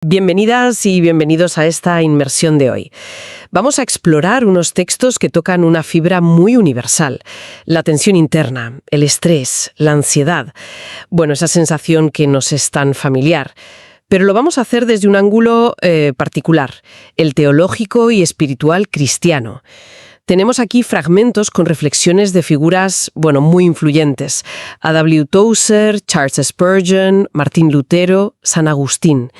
Bienvenidas y bienvenidos a esta inmersión de hoy. Vamos a explorar unos textos que tocan una fibra muy universal: la tensión interna, el estrés, la ansiedad. Bueno, esa sensación que nos es tan familiar. Pero lo vamos a hacer desde un ángulo particular, el teológico y espiritual cristiano. Tenemos aquí fragmentos con reflexiones de figuras, muy influyentes: A. W. Tozer, Charles Spurgeon, Martín Lutero, San Agustín.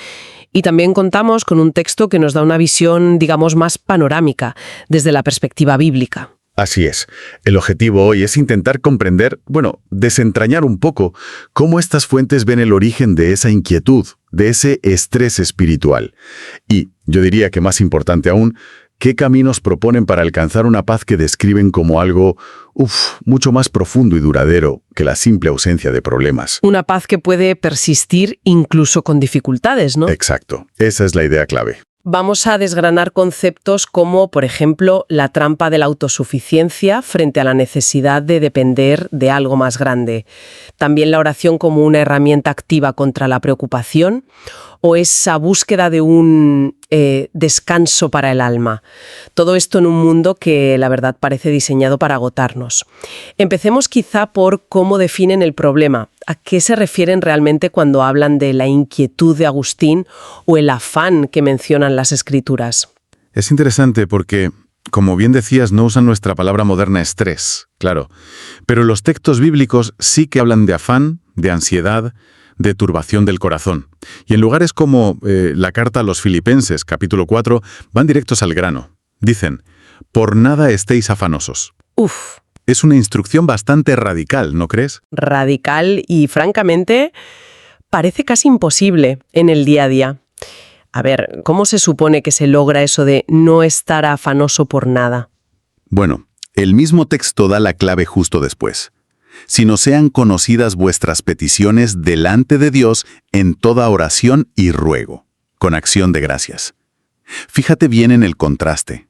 Y también contamos con un texto que nos da una visión, digamos, más panorámica, desde la perspectiva bíblica. Así es. El objetivo hoy es intentar comprender, desentrañar un poco cómo estas fuentes ven el origen de esa inquietud, de ese estrés espiritual. Y, yo diría que más importante aún, qué caminos proponen para alcanzar una paz que describen como algo, mucho más profundo y duradero que la simple ausencia de problemas. Una paz que puede persistir incluso con dificultades, ¿no? Exacto. Esa es la idea clave. Vamos a desgranar conceptos como, por ejemplo, la trampa de la autosuficiencia frente a la necesidad de depender de algo más grande. También la oración como una herramienta activa contra la preocupación, o esa búsqueda de un descanso para el alma. Todo esto en un mundo que, la verdad, parece diseñado para agotarnos. Empecemos quizá por cómo definen el problema. ¿A qué se refieren realmente cuando hablan de la inquietud de Agustín o el afán que mencionan las Escrituras? Es interesante porque, como bien decías, no usan nuestra palabra moderna estrés, claro. Pero los textos bíblicos sí que hablan de afán, de ansiedad, de turbación del corazón. Y en lugares como la carta a los Filipenses, capítulo 4, van directos al grano. Dicen: por nada estéis afanosos. Es una instrucción bastante radical, ¿no crees? Radical y, francamente, parece casi imposible en el día a día. A ver, ¿cómo se supone que se logra eso de no estar afanoso por nada? Bueno, el mismo texto da la clave justo después. Sino sean conocidas vuestras peticiones delante de Dios en toda oración y ruego, con acción de gracias. Fíjate bien en el contraste.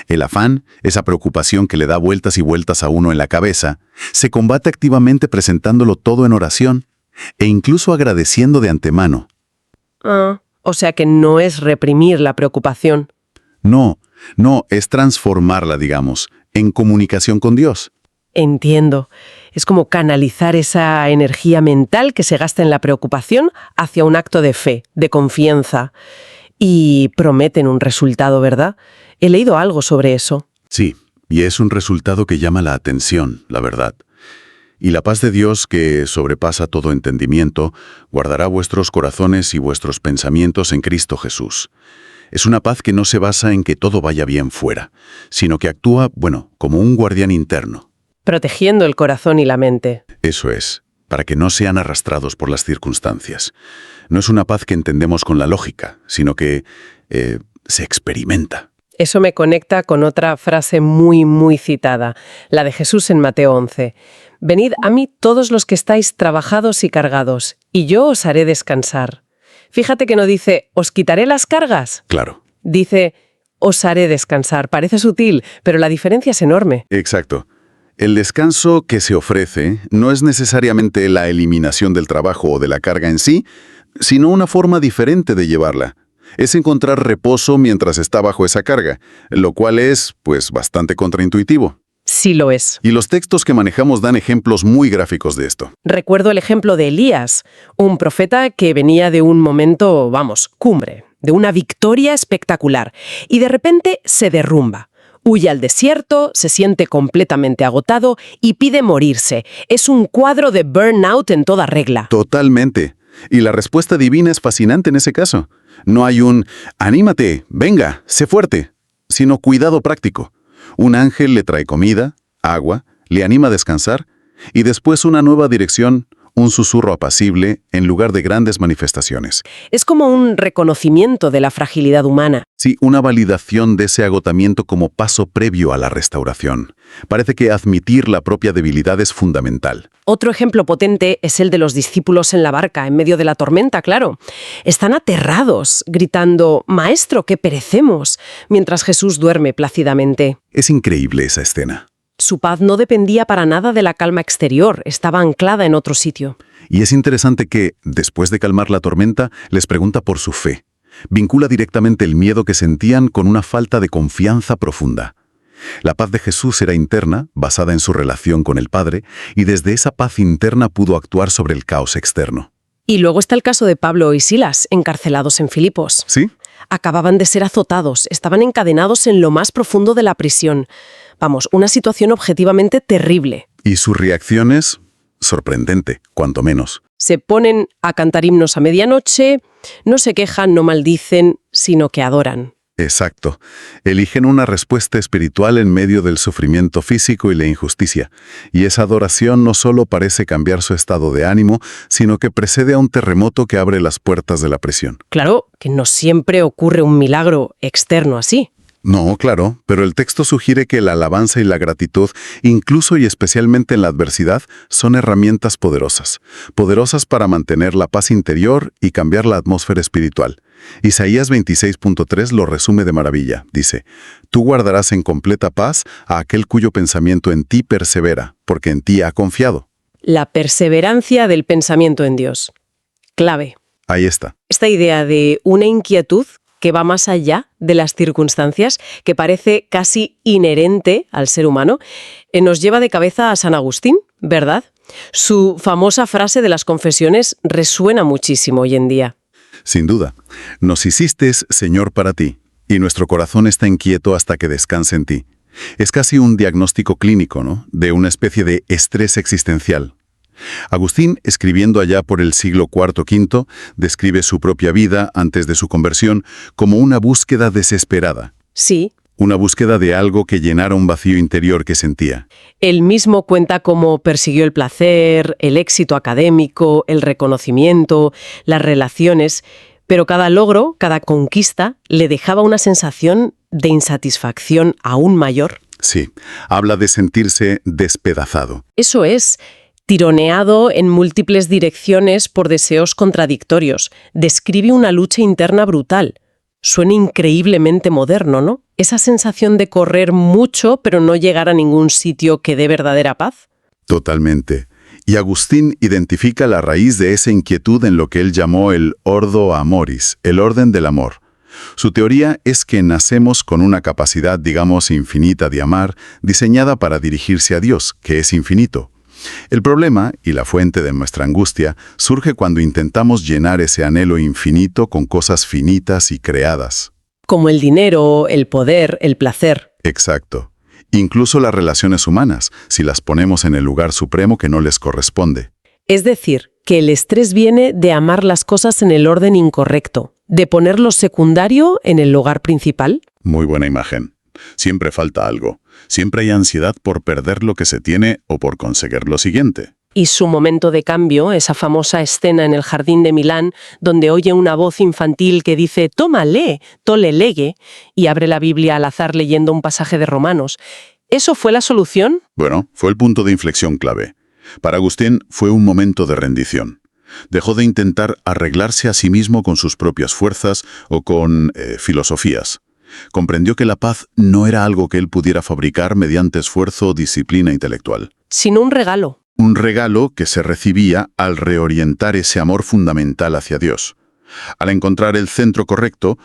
El afán, esa preocupación que le da vueltas y vueltas a uno en la cabeza, se combate activamente presentándolo todo en oración e incluso agradeciendo de antemano. O sea que no es reprimir la preocupación. No, es transformarla, digamos, en comunicación con Dios. Entiendo. Es como canalizar esa energía mental que se gasta en la preocupación hacia un acto de fe, de confianza. Y prometen un resultado, ¿verdad? He leído algo sobre eso. Sí, y es un resultado que llama la atención, la verdad. Y la paz de Dios, que sobrepasa todo entendimiento, guardará vuestros corazones y vuestros pensamientos en Cristo Jesús. Es una paz que no se basa en que todo vaya bien fuera, sino que actúa, como un guardián interno. Protegiendo el corazón y la mente. Eso es, para que no sean arrastrados por las circunstancias. No es una paz que entendemos con la lógica, sino que se experimenta. Eso me conecta con otra frase muy, muy citada, la de Jesús en Mateo 11. Venid a mí todos los que estáis trabajados y cargados, y yo os haré descansar. Fíjate que no dice, os quitaré las cargas. Claro. Dice, os haré descansar. Parece sutil, pero la diferencia es enorme. Exacto. El descanso que se ofrece no es necesariamente la eliminación del trabajo o de la carga en sí, sino una forma diferente de llevarla. Es encontrar reposo mientras está bajo esa carga, lo cual es, bastante contraintuitivo. Sí lo es. Y los textos que manejamos dan ejemplos muy gráficos de esto. Recuerdo el ejemplo de Elías, un profeta que venía de un momento, cumbre, de una victoria espectacular, y de repente se derrumba. Huye al desierto, se siente completamente agotado y pide morirse. Es un cuadro de burnout en toda regla. Totalmente. Y la respuesta divina es fascinante en ese caso. No hay un «anímate, venga, sé fuerte», sino cuidado práctico. Un ángel le trae comida, agua, le anima a descansar y después una nueva dirección, un susurro apacible en lugar de grandes manifestaciones. Es como un reconocimiento de la fragilidad humana. Sí, una validación de ese agotamiento como paso previo a la restauración. Parece que admitir la propia debilidad es fundamental. Otro ejemplo potente es el de los discípulos en la barca, en medio de la tormenta, claro. Están aterrados, gritando, «Maestro, que perecemos», mientras Jesús duerme plácidamente. Es increíble esa escena. Su paz no dependía para nada de la calma exterior, estaba anclada en otro sitio. Y es interesante que, después de calmar la tormenta, les pregunta por su fe. Vincula directamente el miedo que sentían con una falta de confianza profunda. La paz de Jesús era interna, basada en su relación con el Padre, y desde esa paz interna pudo actuar sobre el caos externo. Y luego está el caso de Pablo y Silas, encarcelados en Filipos. ¿Sí? Acababan de ser azotados, estaban encadenados en lo más profundo de la prisión. Vamos, una situación objetivamente terrible. Y su reacción es sorprendente, cuanto menos. Se ponen a cantar himnos a medianoche, no se quejan, no maldicen, sino que adoran. Exacto. Eligen una respuesta espiritual en medio del sufrimiento físico y la injusticia. Y esa adoración no solo parece cambiar su estado de ánimo, sino que precede a un terremoto que abre las puertas de la prisión. Claro que no siempre ocurre un milagro externo así. No, claro, pero el texto sugiere que la alabanza y la gratitud, incluso y especialmente en la adversidad, son herramientas poderosas. Poderosas para mantener la paz interior y cambiar la atmósfera espiritual. Isaías 26.3 lo resume de maravilla. Dice, «Tú guardarás en completa paz a aquel cuyo pensamiento en ti persevera, porque en ti ha confiado». La perseverancia del pensamiento en Dios. Clave. Ahí está. Esta idea de una inquietud que va más allá de las circunstancias, que parece casi inherente al ser humano, nos lleva de cabeza a San Agustín, ¿verdad? Su famosa frase de las confesiones resuena muchísimo hoy en día. Sin duda. Nos hiciste, Señor, para ti, y nuestro corazón está inquieto hasta que descanse en ti. Es casi un diagnóstico clínico, ¿no?, de una especie de estrés existencial. Agustín, escribiendo allá por el siglo IV-V, describe su propia vida antes de su conversión como una búsqueda desesperada. Sí. Una búsqueda de algo que llenara un vacío interior que sentía. Él mismo cuenta cómo persiguió el placer, el éxito académico, el reconocimiento, las relaciones, pero cada logro, cada conquista, le dejaba una sensación de insatisfacción aún mayor. Sí, habla de sentirse despedazado. Eso es, tironeado en múltiples direcciones por deseos contradictorios. Describe una lucha interna brutal. Suena increíblemente moderno, ¿no? Esa sensación de correr mucho, pero no llegar a ningún sitio que dé verdadera paz. Totalmente. Y Agustín identifica la raíz de esa inquietud en lo que él llamó el ordo amoris, el orden del amor. Su teoría es que nacemos con una capacidad, digamos, infinita de amar, diseñada para dirigirse a Dios, que es infinito. El problema, y la fuente de nuestra angustia, surge cuando intentamos llenar ese anhelo infinito con cosas finitas y creadas. Como el dinero, el poder, el placer. Exacto. Incluso las relaciones humanas, si las ponemos en el lugar supremo que no les corresponde. Es decir, que el estrés viene de amar las cosas en el orden incorrecto, de poner lo secundario en el lugar principal. Muy buena imagen. Siempre falta algo. Siempre hay ansiedad por perder lo que se tiene o por conseguir lo siguiente. Y su momento de cambio, esa famosa escena en el jardín de Milán, donde oye una voz infantil que dice «Toma, lee, tole lege», y abre la Biblia al azar leyendo un pasaje de Romanos. ¿Eso fue la solución? Bueno, fue el punto de inflexión clave. Para Agustín fue un momento de rendición. Dejó de intentar arreglarse a sí mismo con sus propias fuerzas o con filosofías. Comprendió que la paz no era algo que él pudiera fabricar mediante esfuerzo o disciplina intelectual. Sino un regalo. Un regalo que se recibía al reorientar ese amor fundamental hacia Dios. Al encontrar el centro correcto,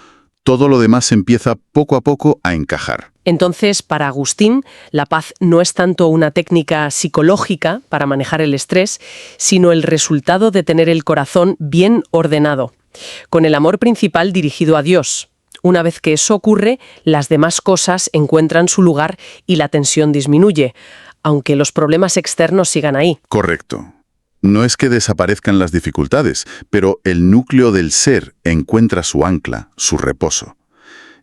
todo lo demás empieza poco a poco a encajar. Entonces, para Agustín, la paz no es tanto una técnica psicológica para manejar el estrés, sino el resultado de tener el corazón bien ordenado, con el amor principal dirigido a Dios. Una vez que eso ocurre, las demás cosas encuentran su lugar y la tensión disminuye, aunque los problemas externos sigan ahí. Correcto. No es que desaparezcan las dificultades, pero el núcleo del ser encuentra su ancla, su reposo.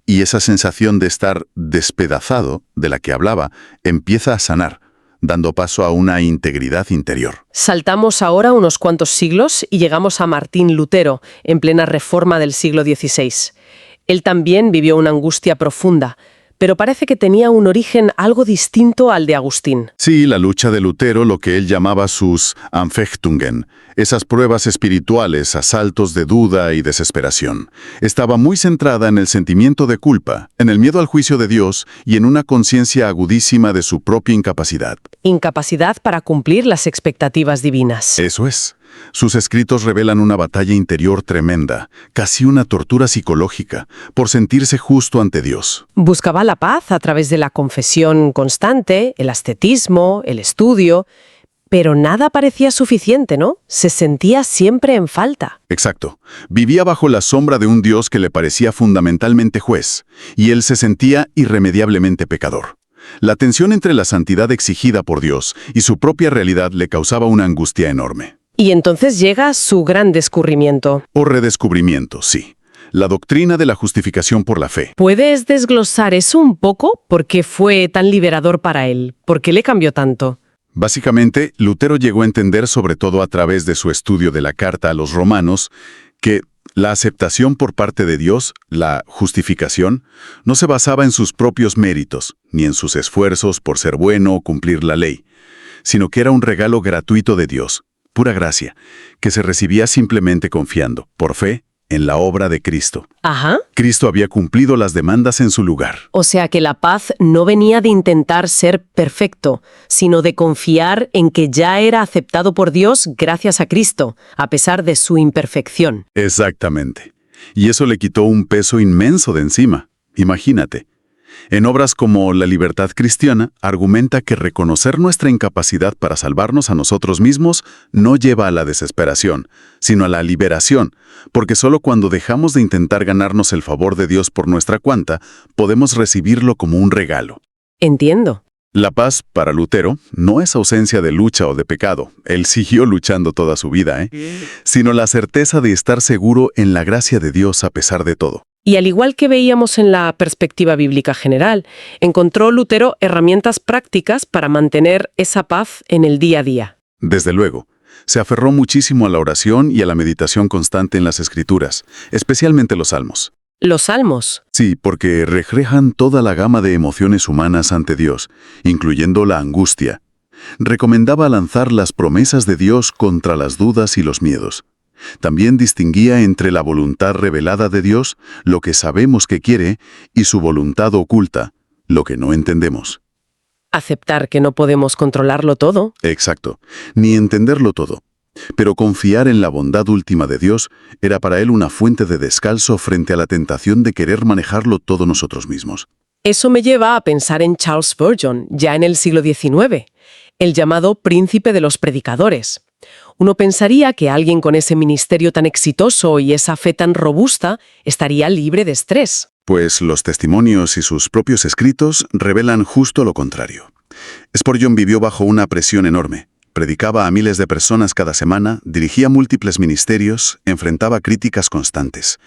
Y esa sensación de estar despedazado, de la que hablaba, empieza a sanar, dando paso a una integridad interior. Saltamos ahora unos cuantos siglos y llegamos a Martín Lutero, en plena reforma del siglo XVI. Él también vivió una angustia profunda, pero parece que tenía un origen algo distinto al de Agustín. Sí, la lucha de Lutero, lo que él llamaba sus Anfechtungen, esas pruebas espirituales, asaltos de duda y desesperación, estaba muy centrada en el sentimiento de culpa, en el miedo al juicio de Dios y en una conciencia agudísima de su propia incapacidad. Incapacidad para cumplir las expectativas divinas. Eso es. Sus escritos revelan una batalla interior tremenda, casi una tortura psicológica, por sentirse justo ante Dios. Buscaba la paz a través de la confesión constante, el ascetismo, el estudio, pero nada parecía suficiente, ¿no? Se sentía siempre en falta. Exacto. Vivía bajo la sombra de un Dios que le parecía fundamentalmente juez, y él se sentía irremediablemente pecador. La tensión entre la santidad exigida por Dios y su propia realidad le causaba una angustia enorme. Y entonces llega su gran descubrimiento. O redescubrimiento, sí. La doctrina de la justificación por la fe. ¿Puedes desglosar eso un poco? ¿Por qué fue tan liberador para él? ¿Por qué le cambió tanto? Básicamente, Lutero llegó a entender, sobre todo a través de su estudio de la carta a los romanos, que la aceptación por parte de Dios, la justificación, no se basaba en sus propios méritos, ni en sus esfuerzos por ser bueno o cumplir la ley, sino que era un regalo gratuito de Dios, pura gracia, que se recibía simplemente confiando, por fe, en la obra de Cristo. Ajá. Cristo había cumplido las demandas en su lugar. O sea que la paz no venía de intentar ser perfecto, sino de confiar en que ya era aceptado por Dios gracias a Cristo, a pesar de su imperfección. Exactamente. Y eso le quitó un peso inmenso de encima. Imagínate. En obras como La libertad cristiana, argumenta que reconocer nuestra incapacidad para salvarnos a nosotros mismos no lleva a la desesperación, sino a la liberación, porque solo cuando dejamos de intentar ganarnos el favor de Dios por nuestra cuenta, podemos recibirlo como un regalo. Entiendo. La paz, para Lutero, no es ausencia de lucha o de pecado, él siguió luchando toda su vida, sino la certeza de estar seguro en la gracia de Dios a pesar de todo. Y al igual que veíamos en la perspectiva bíblica general, encontró Lutero herramientas prácticas para mantener esa paz en el día a día. Desde luego, se aferró muchísimo a la oración y a la meditación constante en las Escrituras, especialmente los Salmos. Los salmos. Sí, porque reflejan toda la gama de emociones humanas ante Dios, incluyendo la angustia. Recomendaba lanzar las promesas de Dios contra las dudas y los miedos. También distinguía entre la voluntad revelada de Dios, lo que sabemos que quiere, y su voluntad oculta, lo que no entendemos. Aceptar que no podemos controlarlo todo. Exacto, ni entenderlo todo. Pero confiar en la bondad última de Dios era para él una fuente de descanso frente a la tentación de querer manejarlo todo nosotros mismos. Eso me lleva a pensar en Charles Spurgeon, ya en el siglo XIX, el llamado príncipe de los predicadores. Uno pensaría que alguien con ese ministerio tan exitoso y esa fe tan robusta estaría libre de estrés. Pues los testimonios y sus propios escritos revelan justo lo contrario. Spurgeon vivió bajo una presión enorme. Predicaba a miles de personas cada semana, dirigía múltiples ministerios, enfrentaba críticas constantes.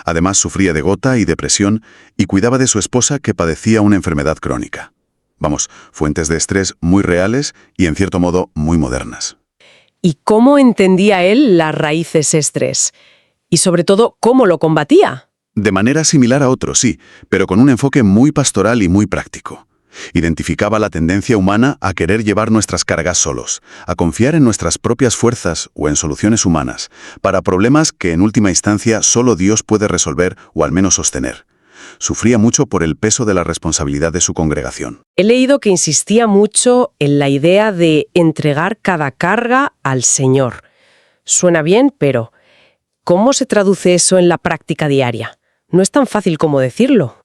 Además, sufría de gota y depresión y cuidaba de su esposa que padecía una enfermedad crónica. Vamos, fuentes de estrés muy reales y, en cierto modo, muy modernas. ¿Y cómo entendía él las raíces de ese estrés? Y sobre todo, ¿cómo lo combatía? De manera similar a otros, sí, pero con un enfoque muy pastoral y muy práctico. Identificaba la tendencia humana a querer llevar nuestras cargas solos, a confiar en nuestras propias fuerzas o en soluciones humanas, para problemas que en última instancia solo Dios puede resolver o al menos sostener. Sufría mucho por el peso de la responsabilidad de su congregación. He leído que insistía mucho en la idea de entregar cada carga al Señor. Suena bien, pero ¿cómo se traduce eso en la práctica diaria? No es tan fácil como decirlo.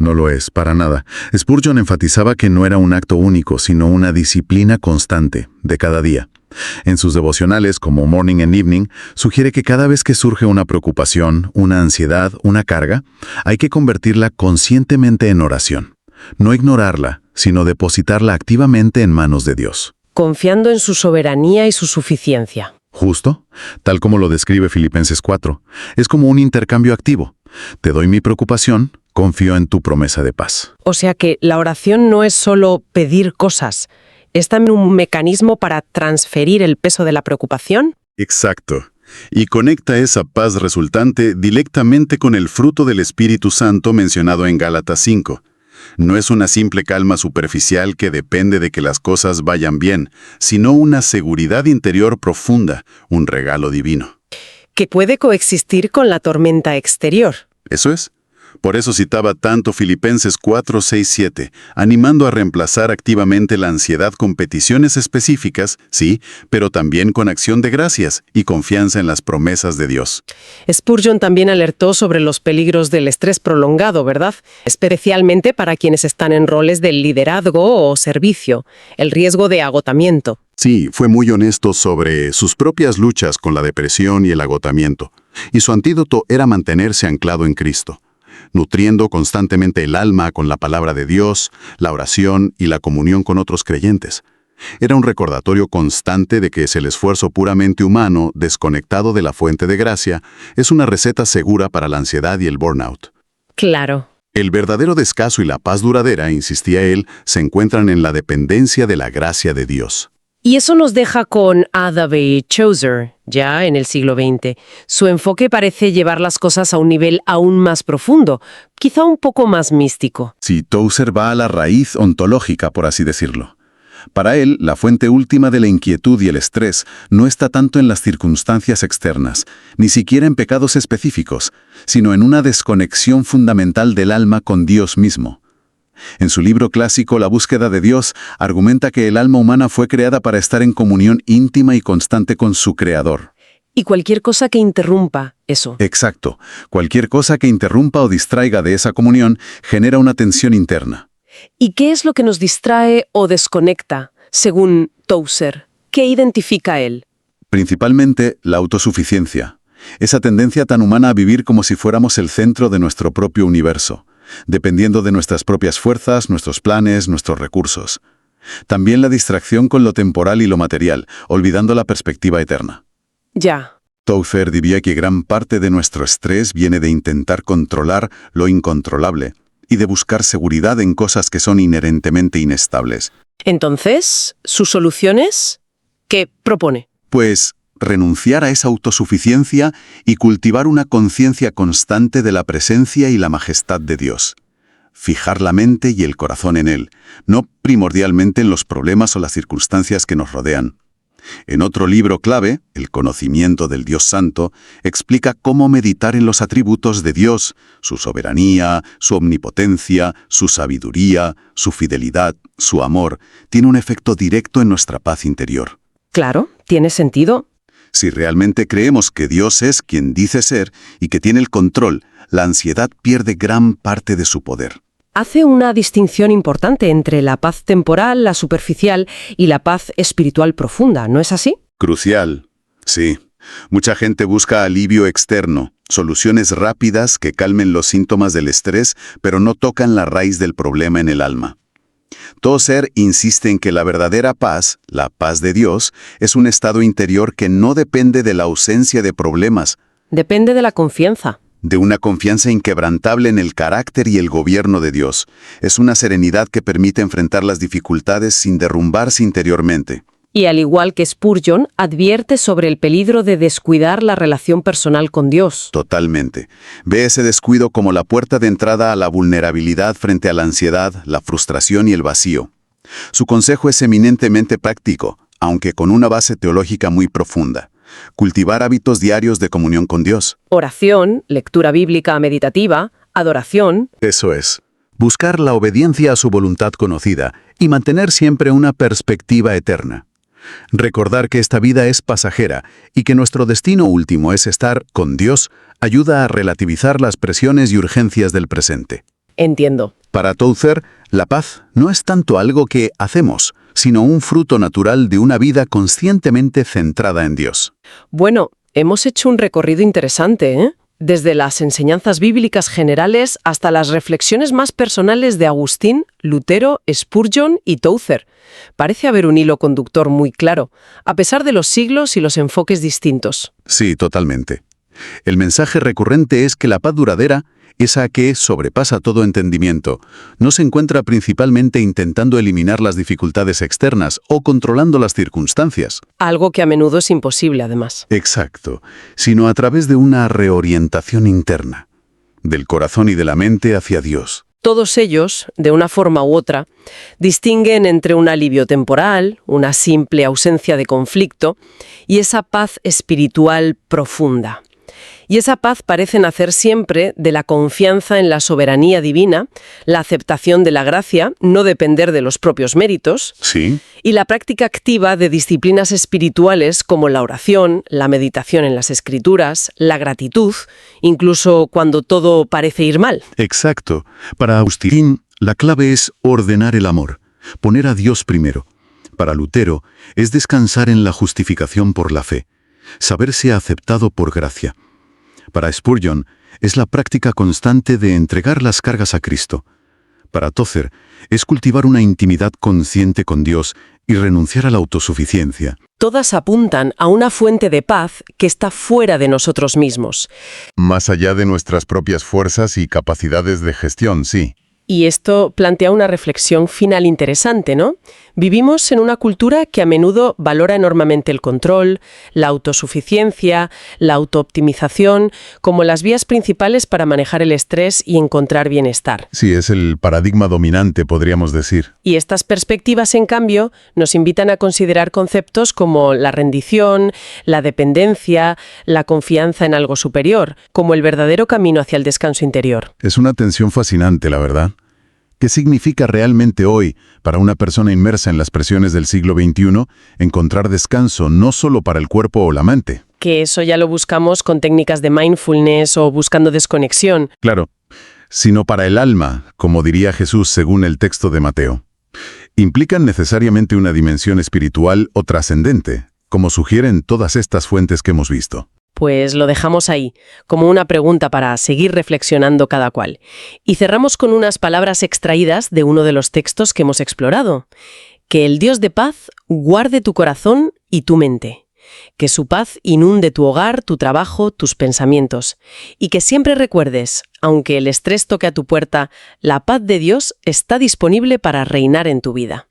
No lo es, para nada. Spurgeon enfatizaba que no era un acto único, sino una disciplina constante, de cada día. En sus devocionales, como Morning and Evening, sugiere que cada vez que surge una preocupación, una ansiedad, una carga, hay que convertirla conscientemente en oración. No ignorarla, sino depositarla activamente en manos de Dios. Confiando en su soberanía y su suficiencia. Justo, tal como lo describe Filipenses 4. Es como un intercambio activo. Te doy mi preocupación, confío en tu promesa de paz. O sea que la oración no es solo pedir cosas, ¿es también un mecanismo para transferir el peso de la preocupación? Exacto. Y conecta esa paz resultante directamente con el fruto del Espíritu Santo mencionado en Gálatas 5. No es una simple calma superficial que depende de que las cosas vayan bien, sino una seguridad interior profunda, un regalo divino. Que puede coexistir con la tormenta exterior. Eso es. Por eso citaba tanto Filipenses 4, 6, 7, animando a reemplazar activamente la ansiedad con peticiones específicas, sí, pero también con acción de gracias y confianza en las promesas de Dios. Spurgeon también alertó sobre los peligros del estrés prolongado, ¿verdad? Especialmente para quienes están en roles de liderazgo o servicio, el riesgo de agotamiento. Sí, fue muy honesto sobre sus propias luchas con la depresión y el agotamiento, y su antídoto era mantenerse anclado en Cristo, nutriendo constantemente el alma con la palabra de Dios, la oración y la comunión con otros creyentes. Era un recordatorio constante de que el esfuerzo puramente humano, desconectado de la fuente de gracia, es una receta segura para la ansiedad y el burnout. Claro. El verdadero descanso y la paz duradera, insistía él, se encuentran en la dependencia de la gracia de Dios. Y eso nos deja con Ada B. Chaucer, ya en el siglo XX. Su enfoque parece llevar las cosas a un nivel aún más profundo, quizá un poco más místico. Sí, Chaucer va a la raíz ontológica, por así decirlo. Para él, la fuente última de la inquietud y el estrés no está tanto en las circunstancias externas, ni siquiera en pecados específicos, sino en una desconexión fundamental del alma con Dios mismo. En su libro clásico La búsqueda de Dios, argumenta que el alma humana fue creada para estar en comunión íntima y constante con su Creador. Y cualquier cosa que interrumpa eso. Exacto. Cualquier cosa que interrumpa o distraiga de esa comunión genera una tensión interna. ¿Y qué es lo que nos distrae o desconecta, según Chaucer? ¿Qué identifica él? Principalmente la autosuficiencia. Esa tendencia tan humana a vivir como si fuéramos el centro de nuestro propio universo, dependiendo de nuestras propias fuerzas, nuestros planes, nuestros recursos. También la distracción con lo temporal y lo material, olvidando la perspectiva eterna. Ya. Chaucer diría que gran parte de nuestro estrés viene de intentar controlar lo incontrolable y de buscar seguridad en cosas que son inherentemente inestables. Entonces, ¿sus soluciones? ¿Qué propone? Pues renunciar a esa autosuficiencia y cultivar una conciencia constante de la presencia y la majestad de Dios. Fijar la mente y el corazón en Él, no primordialmente en los problemas o las circunstancias que nos rodean. En otro libro clave, El conocimiento del Dios Santo, explica cómo meditar en los atributos de Dios, su soberanía, su omnipotencia, su sabiduría, su fidelidad, su amor, tiene un efecto directo en nuestra paz interior. Claro, tiene sentido. Si realmente creemos que Dios es quien dice ser y que tiene el control, la ansiedad pierde gran parte de su poder. Hace una distinción importante entre la paz temporal, la superficial, y la paz espiritual profunda, ¿no es así? Crucial. Sí. Mucha gente busca alivio externo, soluciones rápidas que calmen los síntomas del estrés, pero no tocan la raíz del problema en el alma. Chaucer insiste en que la verdadera paz, la paz de Dios, es un estado interior que no depende de la ausencia de problemas. Depende de la confianza. De una confianza inquebrantable en el carácter y el gobierno de Dios. Es una serenidad que permite enfrentar las dificultades sin derrumbarse interiormente. Y al igual que Spurgeon, advierte sobre el peligro de descuidar la relación personal con Dios. Totalmente. Ve ese descuido como la puerta de entrada a la vulnerabilidad frente a la ansiedad, la frustración y el vacío. Su consejo es eminentemente práctico, aunque con una base teológica muy profunda. Cultivar hábitos diarios de comunión con Dios. Oración, lectura bíblica meditativa, adoración. Eso es. Buscar la obediencia a su voluntad conocida y mantener siempre una perspectiva eterna. Recordar que esta vida es pasajera y que nuestro destino último es estar con Dios ayuda a relativizar las presiones y urgencias del presente. Entiendo. Para Chaucer, la paz no es tanto algo que hacemos, sino un fruto natural de una vida conscientemente centrada en Dios. Bueno, hemos hecho un recorrido interesante, ¿eh? Desde las enseñanzas bíblicas generales hasta las reflexiones más personales de Agustín, Lutero, Spurgeon y Chaucer. Parece haber un hilo conductor muy claro, a pesar de los siglos y los enfoques distintos. Sí, totalmente. El mensaje recurrente es que la paz duradera, esa que sobrepasa todo entendimiento, no se encuentra principalmente intentando eliminar las dificultades externas o controlando las circunstancias. Algo que a menudo es imposible, además. Exacto, sino a través de una reorientación interna, del corazón y de la mente hacia Dios. Todos ellos, de una forma u otra, distinguen entre un alivio temporal, una simple ausencia de conflicto, y esa paz espiritual profunda. Y esa paz parece nacer siempre de la confianza en la soberanía divina, la aceptación de la gracia, no depender de los propios méritos, Sí. y la práctica activa de disciplinas espirituales como la oración, la meditación en las Escrituras, la gratitud, incluso cuando todo parece ir mal. Exacto. Para Agustín, la clave es ordenar el amor, poner a Dios primero. Para Lutero, es descansar en la justificación por la fe, saberse aceptado por gracia. Para Spurgeon, es la práctica constante de entregar las cargas a Cristo. Para Tozer, es cultivar una intimidad consciente con Dios y renunciar a la autosuficiencia. Todas apuntan a una fuente de paz que está fuera de nosotros mismos. Más allá de nuestras propias fuerzas y capacidades de gestión, sí. Y esto plantea una reflexión final interesante, ¿no? Vivimos en una cultura que a menudo valora enormemente el control, la autosuficiencia, la autooptimización, como las vías principales para manejar el estrés y encontrar bienestar. Sí, es el paradigma dominante, podríamos decir. Y estas perspectivas, en cambio, nos invitan a considerar conceptos como la rendición, la dependencia, la confianza en algo superior, como el verdadero camino hacia el descanso interior. Es una tensión fascinante, la verdad. ¿Qué significa realmente hoy, para una persona inmersa en las presiones del siglo XXI, encontrar descanso no solo para el cuerpo o la mente? Que eso ya lo buscamos con técnicas de mindfulness o buscando desconexión. Claro, sino para el alma, como diría Jesús según el texto de Mateo. Implican necesariamente una dimensión espiritual o trascendente, como sugieren todas estas fuentes que hemos visto. Pues lo dejamos ahí, como una pregunta para seguir reflexionando cada cual. Y cerramos con unas palabras extraídas de uno de los textos que hemos explorado. Que el Dios de paz guarde tu corazón y tu mente. Que su paz inunde tu hogar, tu trabajo, tus pensamientos. Y que siempre recuerdes, aunque el estrés toque a tu puerta, la paz de Dios está disponible para reinar en tu vida.